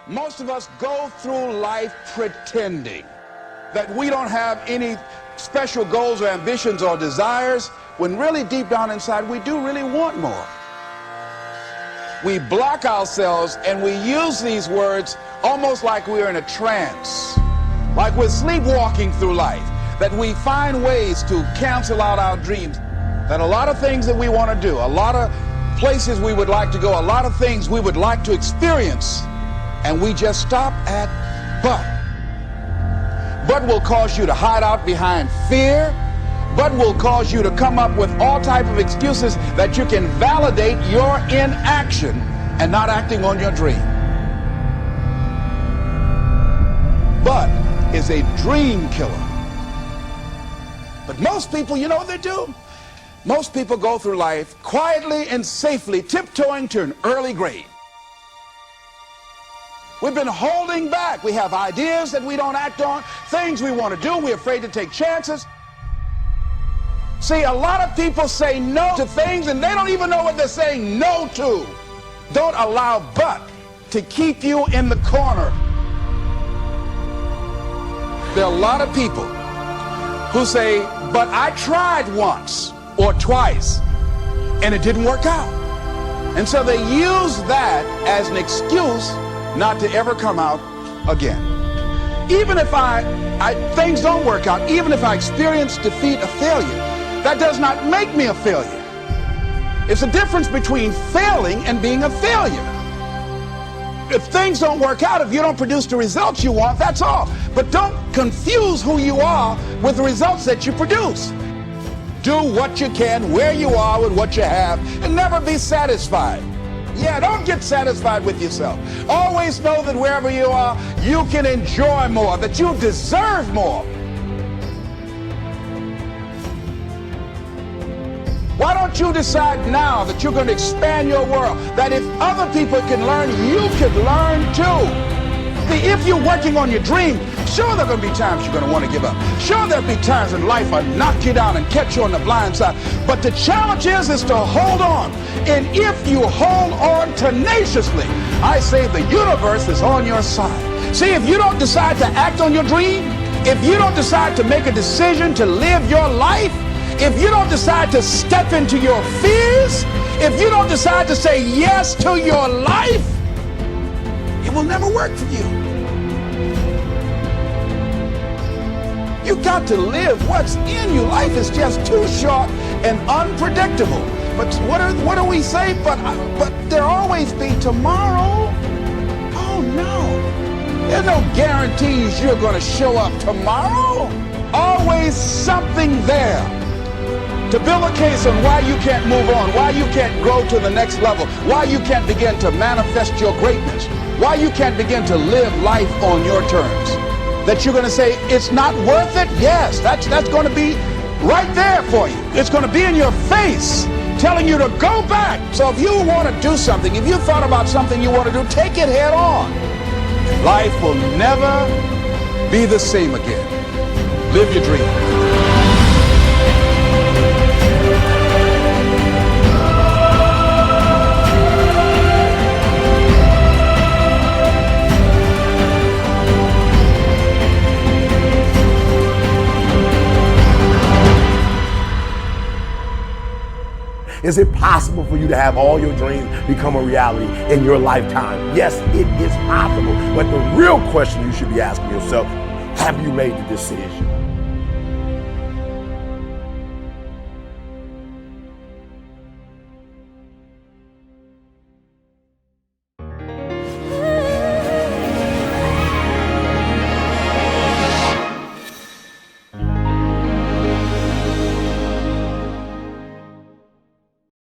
Most of us go through life pretending that we don't have any special goals or ambitions or desires, when really deep down inside we do really want more. We block ourselves and we use these words almost like we're in a trance, like we're sleepwalking through life, that we find ways to cancel out our dreams, that a lot of things that we want to do, a lot of places we would like to go, a lot of things we would like to experience, and we just stop at but. But will cause you to hide out behind fear. But will cause you to come up with all type of excuses that you can validate your inaction and not acting on your dream. But is a dream killer. But most people, you know what they do? Most people go through life quietly and safely tiptoeing to an early grave. We've been holding back. We have ideas that we don't act on, things we want to do. We're afraid to take chances. See, a lot of people say no to things and they don't even know what they're saying no to. Don't allow but to keep you in the corner. There are a lot of people who say, but I tried once or twice and it didn't work out. And so they use that as an excuse not to ever come out again. Even if things don't work out, even if I experience defeat or failure, that does not make me a failure. It's a difference between failing and being a failure. If things don't work out, if you don't produce the results you want, that's all. But don't confuse who you are with the results that you produce. Do what you can, where you are with what you have, and never be satisfied. Yeah, don't get satisfied with yourself. Always know that wherever you are, you can enjoy more, that you deserve more. Why don't you decide now that you're going to expand your world, that if other people can learn, you can learn too. See, if you're working on your dream, sure there are going to be times you're going to want to give up. Sure there'll be times in life will knock you down and catch you on the blind side. But the challenge is to hold on. And if you hold on tenaciously, I say the universe is on your side. See, if you don't decide to act on your dream, if you don't decide to make a decision to live your life, if you don't decide to step into your fears, if you don't decide to say yes to your life, it will never work for you. You got to live what's in you. Life is just too short and unpredictable. But what do we say? But there'll always be tomorrow. Oh no. There's no guarantees you're going to show up tomorrow. Always something there to build a case on why you can't move on, why you can't grow to the next level, why you can't begin to manifest your greatness, why you can't begin to live life on your terms. That you're going to say, it's not worth it? Yes, that's going to be right there for you. It's going to be in your face, telling you to go back. So if you want to do something, if you thought about something you want to do, take it head on. Life will never be the same again. Live your dream. Is it possible for you to have all your dreams become a reality in your lifetime? Yes, it is possible. But the real question you should be asking yourself, have you made the decision?